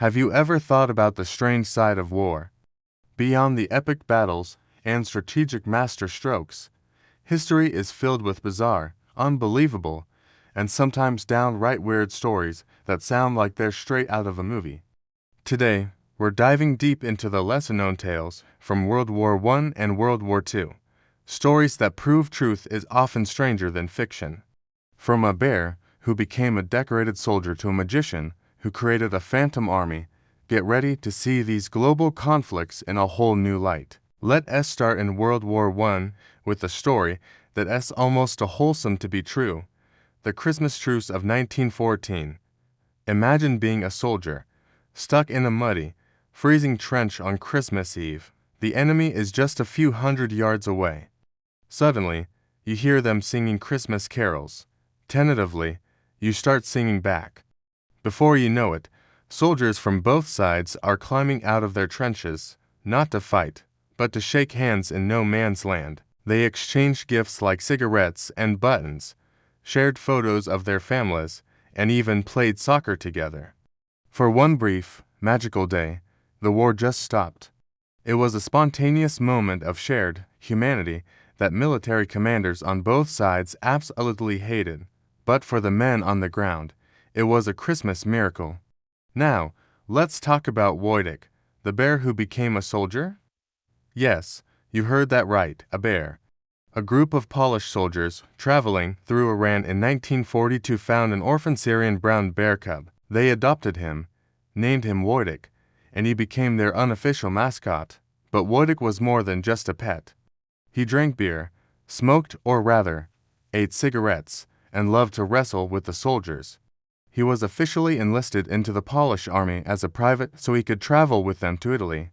Have you ever thought about the strange side of war? Beyond the epic battles and strategic master strokes, history is filled with bizarre, unbelievable, and sometimes downright weird stories that sound like they're straight out of a movie. Today, we're diving deep into the lesser-known tales from World War I and World War II, stories that prove truth is often stranger than fiction. From a bear who became a decorated soldier to a magician who created a phantom army, get ready to see these global conflicts in a whole new light. Let us start in World War I with a story that is almost too wholesome to be true. The Christmas Truce of 1914. Imagine being a soldier, stuck in a muddy, freezing trench on Christmas Eve. The enemy is just a few hundred yards away. Suddenly, you hear them singing Christmas carols. Tentatively, you start singing back. Before you know it, soldiers from both sides are climbing out of their trenches, not to fight, but to shake hands in no man's land. They exchange gifts like cigarettes and buttons, shared photos of their families, and even played soccer together. For one brief, magical day, the war just stopped. It was a spontaneous moment of shared humanity that military commanders on both sides absolutely hated, but for the men on the ground, it was a Christmas miracle. Now, let's talk about Wojtek, the bear who became a soldier? Yes, you heard that right, a bear. A group of Polish soldiers traveling through Iran in 1942 found an orphan Syrian brown bear cub. They adopted him, named him Wojtek, and he became their unofficial mascot. But Wojtek was more than just a pet. He drank beer, smoked or rather, ate cigarettes, and loved to wrestle with the soldiers. He was officially enlisted into the Polish army as a private so he could travel with them to Italy.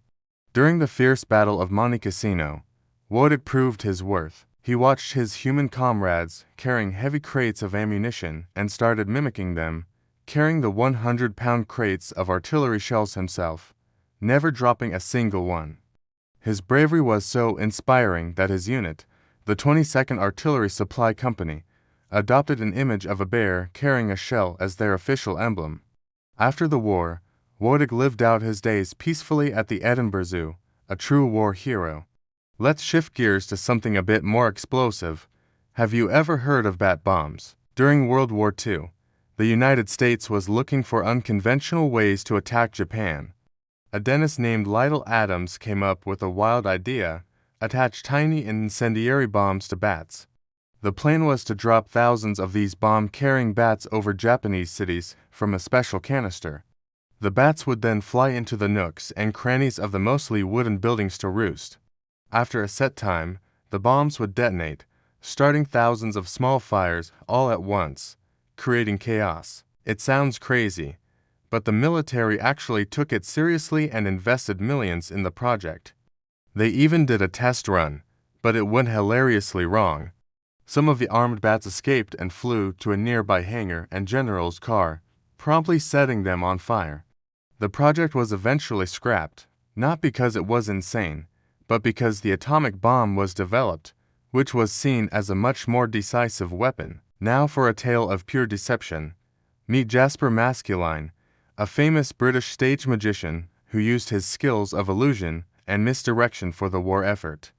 During the fierce Battle of Monte Cassino, Wojtek proved his worth. He watched his human comrades carrying heavy crates of ammunition and started mimicking them, carrying the 100-pound crates of artillery shells himself, never dropping a single one. His bravery was so inspiring that his unit, the 22nd Artillery Supply Company, adopted an image of a bear carrying a shell as their official emblem. After the war, Wojtek lived out his days peacefully at the Edinburgh Zoo, a true war hero. Let's shift gears to something a bit more explosive. Have you ever heard of bat bombs? During World War II, the United States was looking for unconventional ways to attack Japan. A dentist named Lytle Adams came up with a wild idea: attach tiny incendiary bombs to bats. The plan was to drop thousands of these bomb-carrying bats over Japanese cities from a special canister. The bats would then fly into the nooks and crannies of the mostly wooden buildings to roost. After a set time, the bombs would detonate, starting thousands of small fires all at once, creating chaos. It sounds crazy, but the military actually took it seriously and invested millions in the project. They even did a test run, but it went hilariously wrong. Some of the armed bats escaped and flew to a nearby hangar and general's car, promptly setting them on fire. The project was eventually scrapped, not because it was insane, but because the atomic bomb was developed, which was seen as a much more decisive weapon. Now for a tale of pure deception. Meet Jasper Masculine, a famous British stage magician who used his skills of illusion and misdirection for the war effort.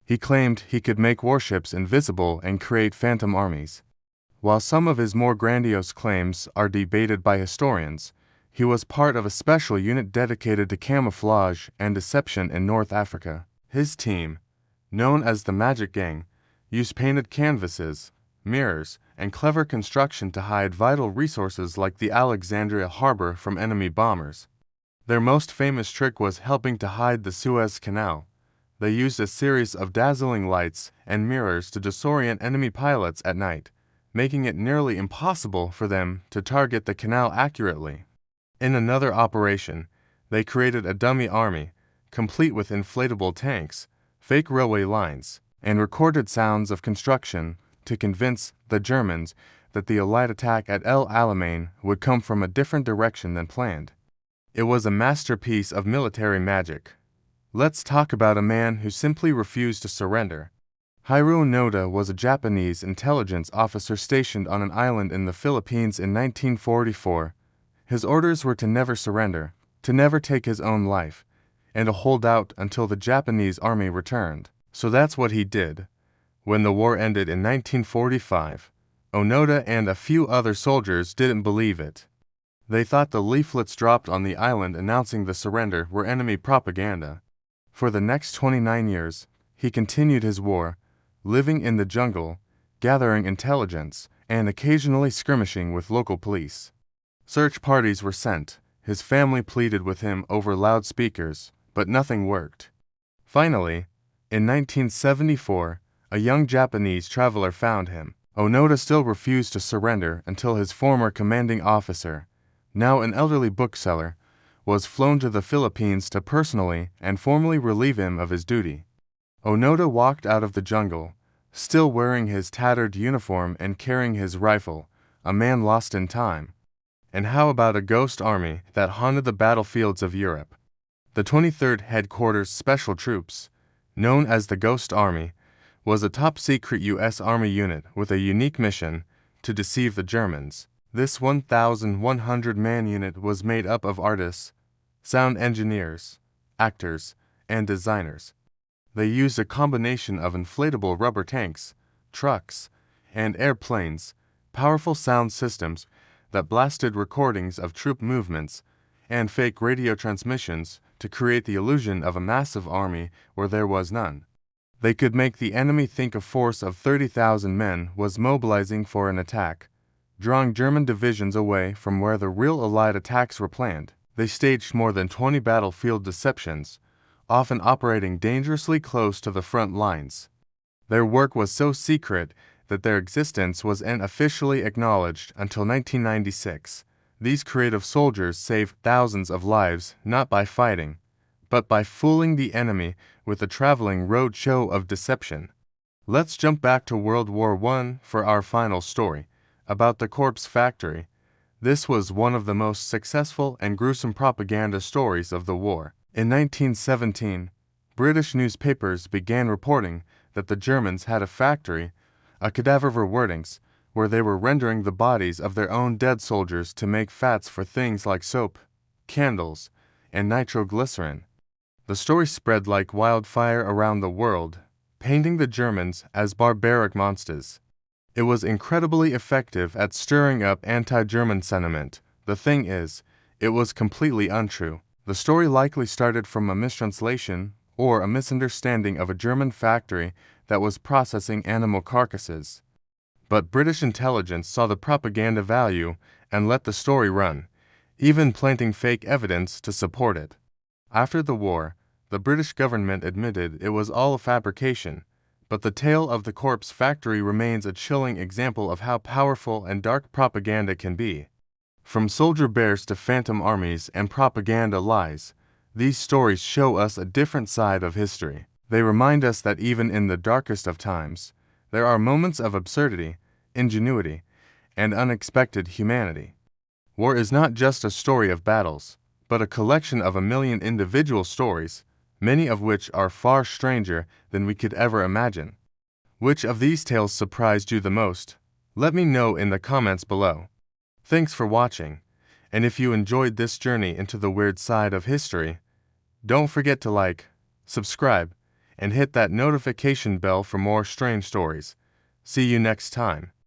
He claimed he could make warships invisible and create phantom armies. While some of his more grandiose claims are debated by historians, he was part of a special unit dedicated to camouflage and deception in North Africa. His team, known as the Magic Gang, used painted canvases, mirrors, and clever construction to hide vital resources like the Alexandria harbor from enemy bombers. Their most famous trick was helping to hide the Suez Canal. They used a series of dazzling lights and mirrors to disorient enemy pilots at night, making it nearly impossible for them to target the canal accurately. In another operation, they created a dummy army, complete with inflatable tanks, fake railway lines, and recorded sounds of construction to convince the Germans that the Allied attack at El Alamein would come from a different direction than planned. It was a masterpiece of military magic. Let's talk about a man who simply refused to surrender. Hiro Noda was a Japanese intelligence officer stationed on an island in the Philippines in 1944. His orders were to never surrender, to never take his own life, and to hold out until the Japanese army returned. So that's what he did. When the war ended in 1945, Onoda and a few other soldiers didn't believe it. They thought the leaflets dropped on the island announcing the surrender were enemy propaganda. For the next 29 years, he continued his war, living in the jungle, gathering intelligence, and occasionally skirmishing with local police. Search parties were sent. His family pleaded with him over loudspeakers, but nothing worked. Finally, in 1974, a young Japanese traveler found him. Onoda still refused to surrender until his former commanding officer, now an elderly bookseller, was flown to the Philippines to personally and formally relieve him of his duty. Onoda walked out of the jungle, still wearing his tattered uniform and carrying his rifle, a man lost in time. And how about a ghost army that haunted the battlefields of Europe? The 23rd Headquarters Special Troops, known as the Ghost Army, was a top-secret U.S. Army unit with a unique mission to deceive the Germans. This 1,100-man unit was made up of artists, sound engineers, actors, and designers. They used a combination of inflatable rubber tanks, trucks, and airplanes, powerful sound systems that blasted recordings of troop movements, and fake radio transmissions to create the illusion of a massive army where there was none. They could make the enemy think a force of 30,000 men was mobilizing for an attack, drawing German divisions away from where the real Allied attacks were planned. They staged more than 20 battlefield deceptions, often operating dangerously close to the front lines. Their work was so secret that their existence wasn't officially acknowledged until 1996. These creative soldiers saved thousands of lives not by fighting, but by fooling the enemy with a traveling road show of deception. Let's jump back to World War I for our final story, about the corpse factory. This was one of the most successful and gruesome propaganda stories of the war. In 1917, British newspapers began reporting that the Germans had a factory, a cadaver wordings, where they were rendering the bodies of their own dead soldiers to make fats for things like soap, candles, and nitroglycerin. The story spread like wildfire around the world, painting the Germans as barbaric monsters. It was incredibly effective at stirring up anti-German sentiment. The thing is, it was completely untrue. The story likely started from a mistranslation or a misunderstanding of a German factory that was processing animal carcasses. But British intelligence saw the propaganda value and let the story run, even planting fake evidence to support it. After the war, the British government admitted it was all a fabrication, but the tale of the corpse factory remains a chilling example of how powerful and dark propaganda can be. From soldier bears to phantom armies and propaganda lies, these stories show us a different side of history. They remind us that even in the darkest of times, there are moments of absurdity, ingenuity, and unexpected humanity. War is not just a story of battles, but a collection of a million individual stories, many of which are far stranger than we could ever imagine. Which of these tales surprised you the most? Let me know in the comments below. Thanks for watching, and if you enjoyed this journey into the weird side of history, don't forget to like, subscribe, and hit that notification bell for more strange stories. See you next time.